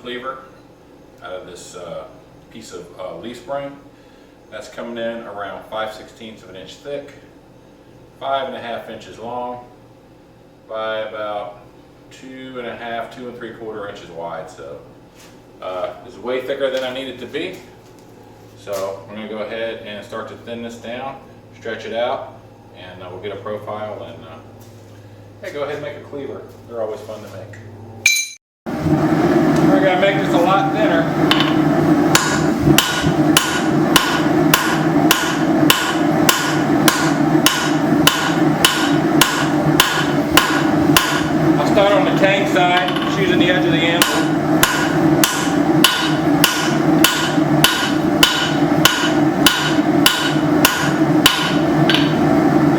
cleaver out of this piece of leaf spring. That's coming in around 5/16 of an inch thick, 5.5 inches long, by about 2.5, 2 3/4 inches wide. So it's way thicker than I need it to be. So I'm going to go ahead and start to thin this down, stretch it out, and we'll get a profile and yeah, go ahead and make a cleaver. They're always fun to make. We're going to make this a lot thinner. I'll start on the tang side, just using the edge of the anvil.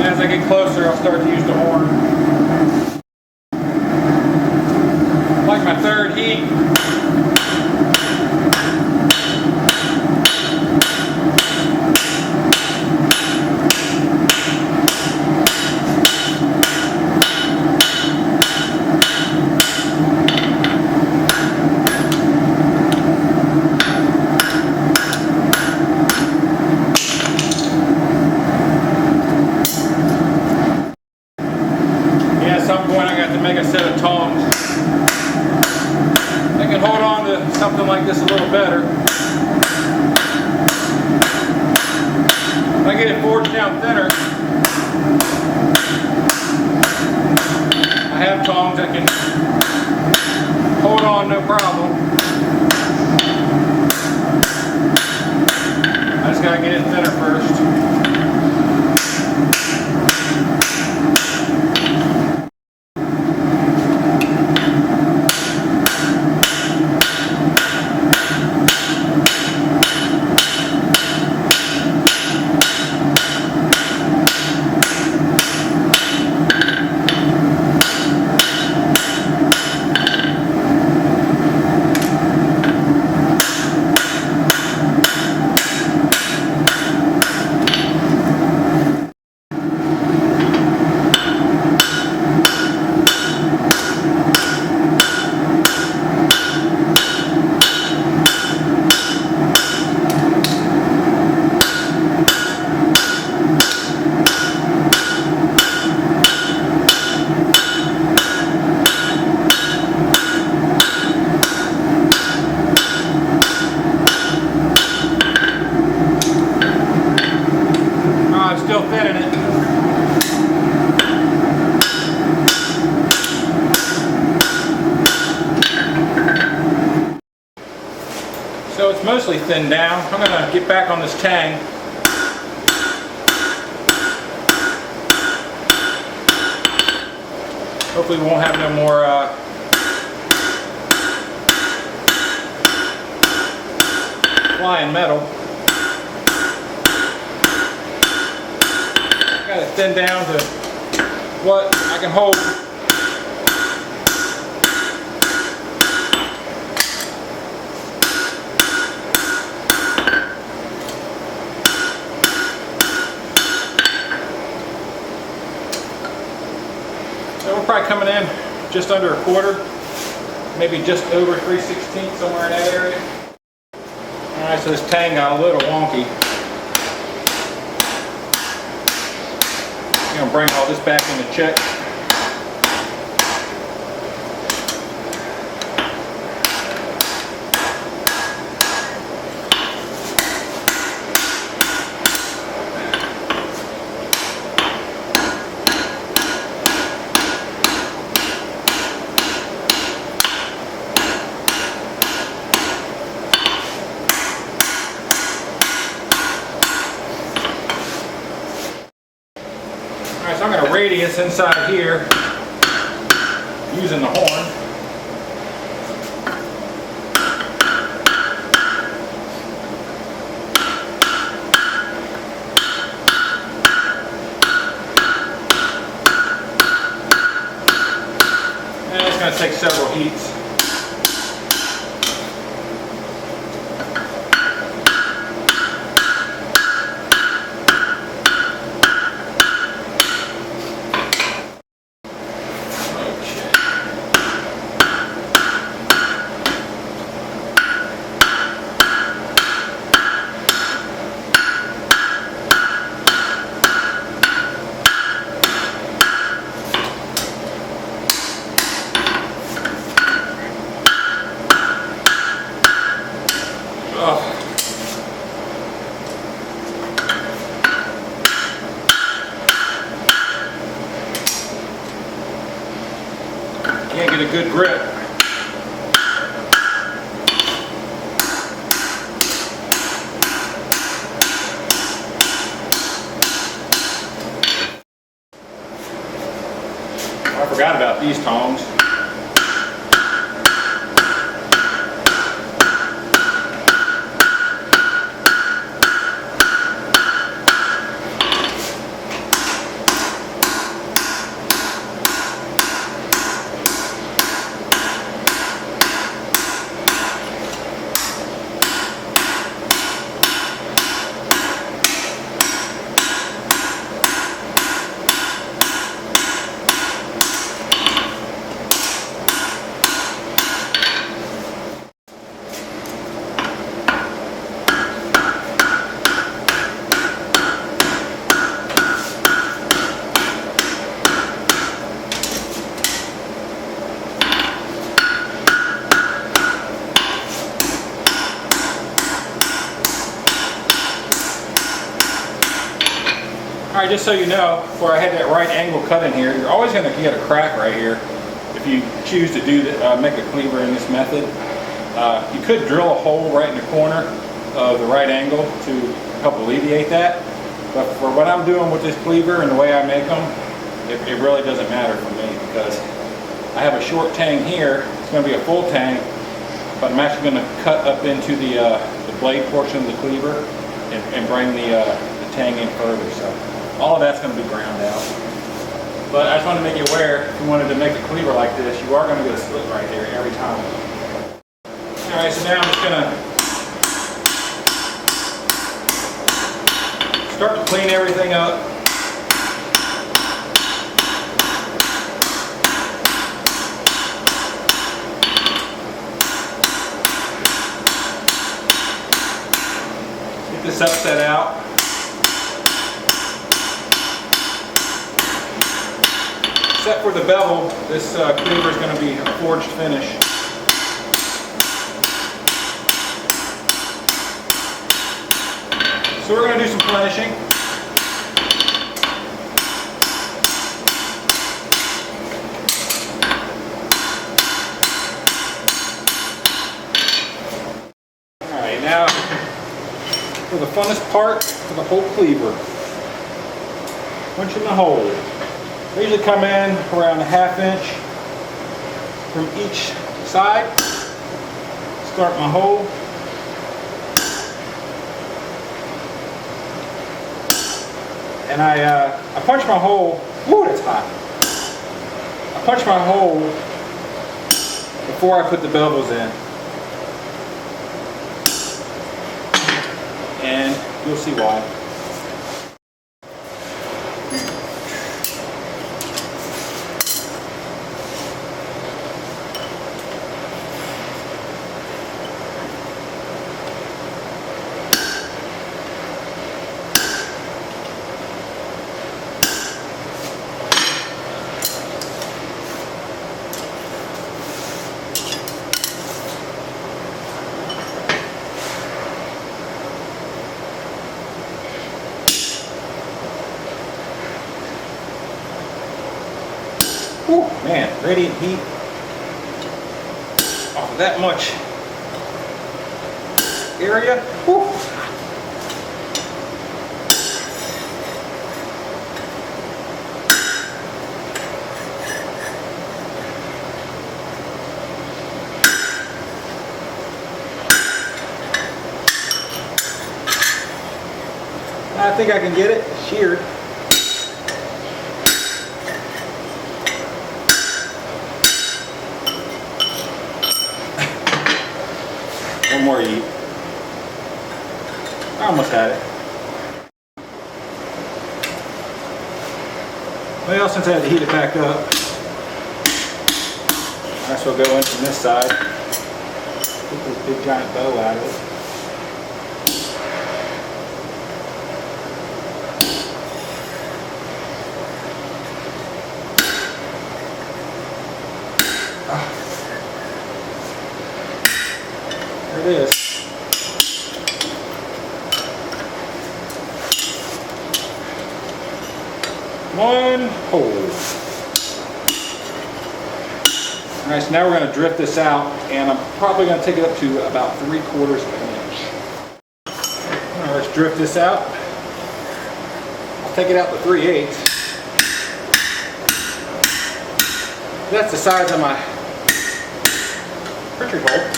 As I get closer, I'll start to use the horn. Like my third heat. At some point I got to make a set of tongs. I can hold on to something like this a little better. If I get it forged down thinner, I have tongs that can hold on no problem. I just gotta get it thinner first. Still thinning it. So it's mostly thinned down. I'm going to get back on this tang. Hopefully we won't have no more flying metal. Got it thinned down to what I can hold. So we're probably coming in just under 1/4, maybe just over 3/16, somewhere in that area. Alright, so this tang got a little wonky. I'm going to bring all this back into check. So I'm going to radius inside here using the horn. And it's going to take several heats. get a good grip. I forgot about these tongs. Alright, just so you know, where I had that right angle cut in here, you're always going to get a crack right here if you choose to do make a cleaver in this method. You could drill a hole right in the corner of the right angle to help alleviate that, but for what I'm doing with this cleaver and the way I make them, it really doesn't matter for me, because I have a short tang here. It's going to be a full tang, but I'm actually going to cut up into the blade portion of the cleaver and bring the tang in further. So all of that's going to be ground out. But I just wanted to make you aware, if you wanted to make a cleaver like this, you are going to get a split right there every time. Alright, so now I'm just going to start to clean everything up. Get this upset out. Except for the bevel, this cleaver is going to be a forged finish. So we're going to do some finishing. Alright, now for the funnest part of the whole cleaver. Punching the hole. I usually come in around a ½ inch from each side. Start my hole. And I punch my hole. Woo, that's hot. I punch my hole before I put the bevels in. And you'll see why. Whew, man, radiant heat off of that much area. Whew. I think I can get it sheared. One more heat. I almost had it. Well, since I had to heat it back up, I guess we'll go in from this side. Get this big giant bow out of it. There it is. One hole. Alright, so now we're going to drift this out, and I'm probably going to take it up to about 3/4 of an inch. Alright, let's drift this out. I'll take it out to 3/8. That's the size of my pritchard hole.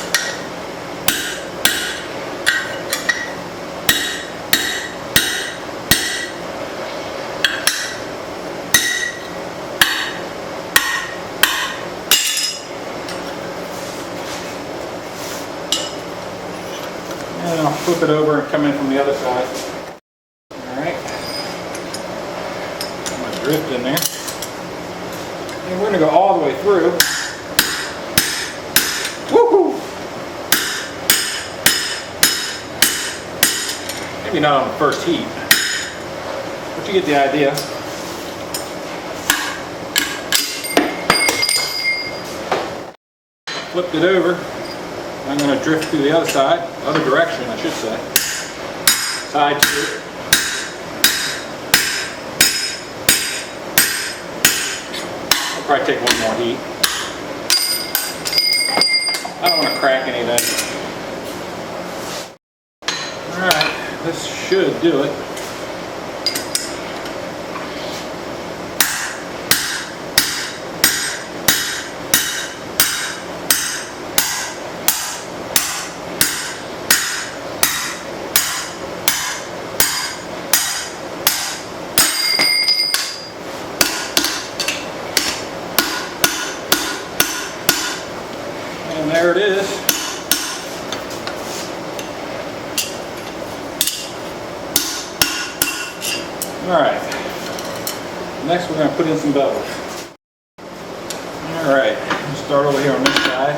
And I'll flip it over and come in from the other side. Alright. I'm going to drift in there. And we're going to go all the way through. Woohoo! Maybe not on the first heat, but you get the idea. Flipped it over. I'm going to drift through the other side, other direction I should say. Side two. I'll probably take one more heat. I don't want to crack anything. Alright, this should do it. And there it is. Alright. Next we're going to put in some bevels. Alright, we'll start over here on this side.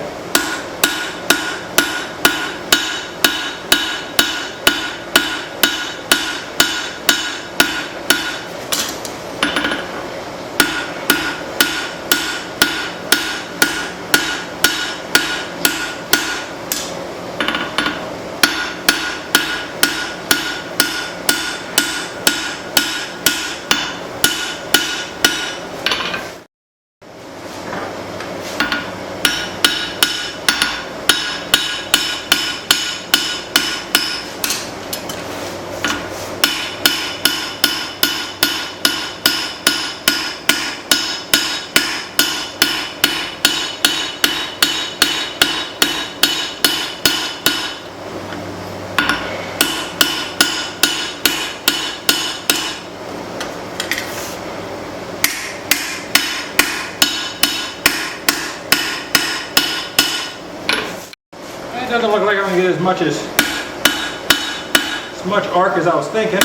It doesn't look like I'm going to get as much arc as I was thinking.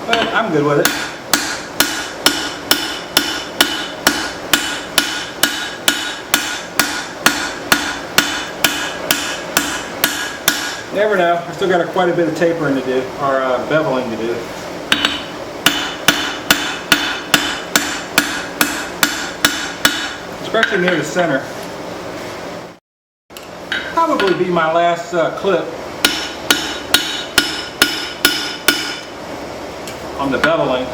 But I'm good with it. Never know. I still got quite a bit of tapering to do, or beveling to do. Especially near the center. Probably be my last clip on the beveling.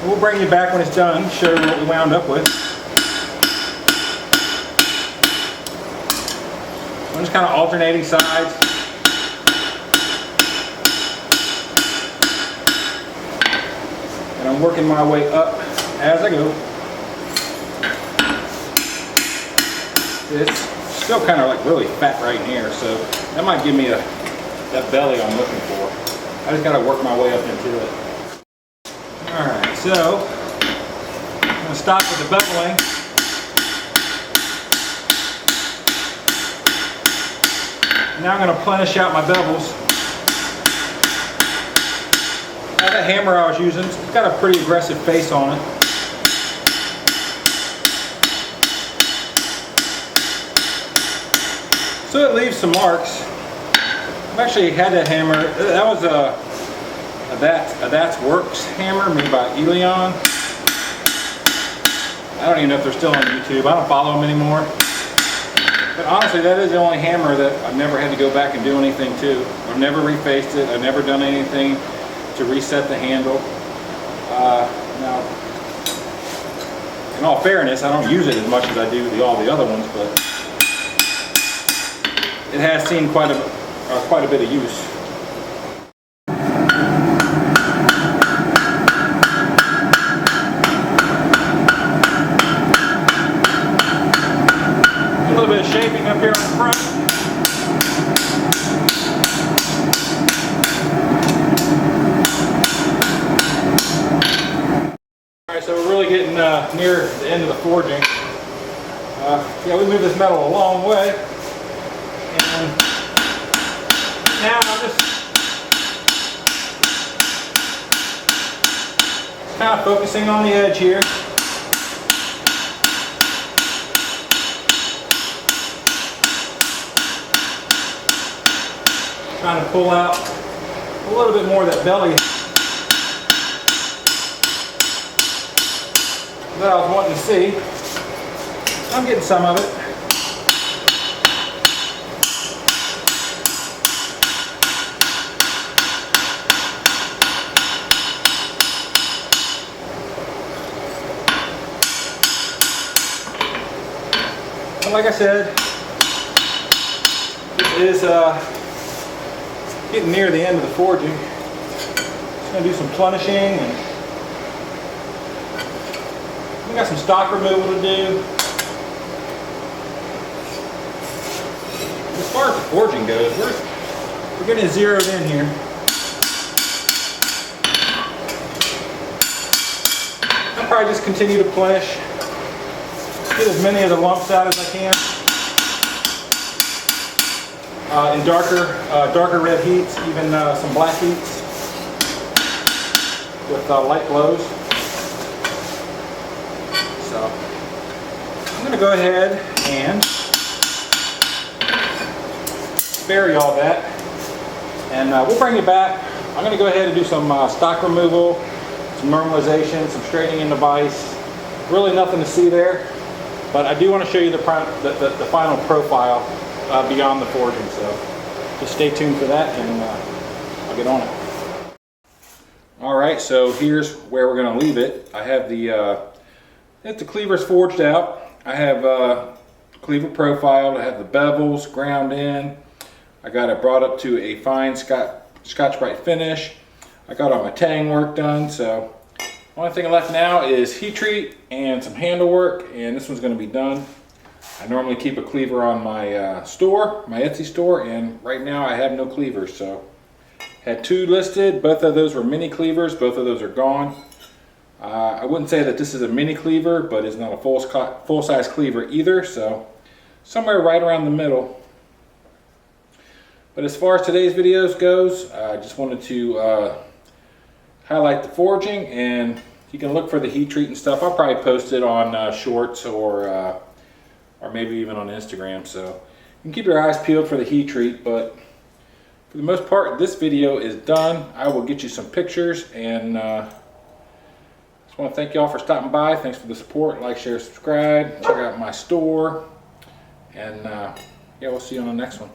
We'll bring you back when it's done, show you what we wound up with. I'm just kind of alternating sides. And I'm working my way up as I go. It's still kind of like really fat right here, so that might give me that belly I'm looking for. I just got to work my way up into it. Alright, so I'm going to stop with the beveling. Now I'm going to plenish out my bevels. That hammer I was using, it's got a pretty aggressive face on it. So it leaves some marks. I've actually had that hammer, that was That's Works hammer made by Elion. I don't even know if they're still on YouTube. I don't follow them anymore. But honestly, that is the only hammer that I've never had to go back and do anything to. I've never refaced it. I've never done anything to reset the handle. Now, in all fairness, I don't use it as much as I do all the other ones, but it has seen quite a bit of use. A little bit of shaping up here on the front. Alright, so we're really getting near the end of the forging. Yeah, we moved this metal a long way. And now I'm just kind of focusing on the edge here. Trying to pull out a little bit more of that belly that I was wanting to see. I'm getting some of it. But like I said, this is getting near the end of the forging. Just going to do some plenishing, and we got some stock removal to do. As far as the forging goes, we're getting zeroed in here. I'll probably just continue to plenish, get as many of the lumps out as I can. In darker red heats, even some black heats with light glows. So I'm going to go ahead and bury all that, and we'll bring it back. I'm going to go ahead and do some stock removal, some normalization, some straightening in the vise. Really nothing to see there, but I do want to show you the final profile beyond the forging, so just stay tuned for that, and I'll get on it. Alright, so here's where we're going to leave it. I have the cleavers forged out. I have cleaver profiled. I have the bevels ground in. I got it brought up to a fine Scotch-Brite finish. I got all my tang work done, so the only thing left now is heat treat and some handle work, and this one's going to be done. I normally keep a cleaver on my store, my Etsy store, and right now I have no cleavers. So had two listed. Both of those were mini cleavers. Both of those are gone. I wouldn't say that this is a mini cleaver, but it's not a full-size cleaver either. So somewhere right around the middle. But as far as today's videos goes, I just wanted to highlight the forging, and you can look for the heat treat and stuff. I'll probably post it on Shorts or maybe even on Instagram, so you can keep your eyes peeled for the heat treat. But for the most part, this video is done. I will get you some pictures, and just want to thank y'all for stopping by. Thanks for the support. Like, share, subscribe. Check out my store, and yeah, we'll see you on the next one.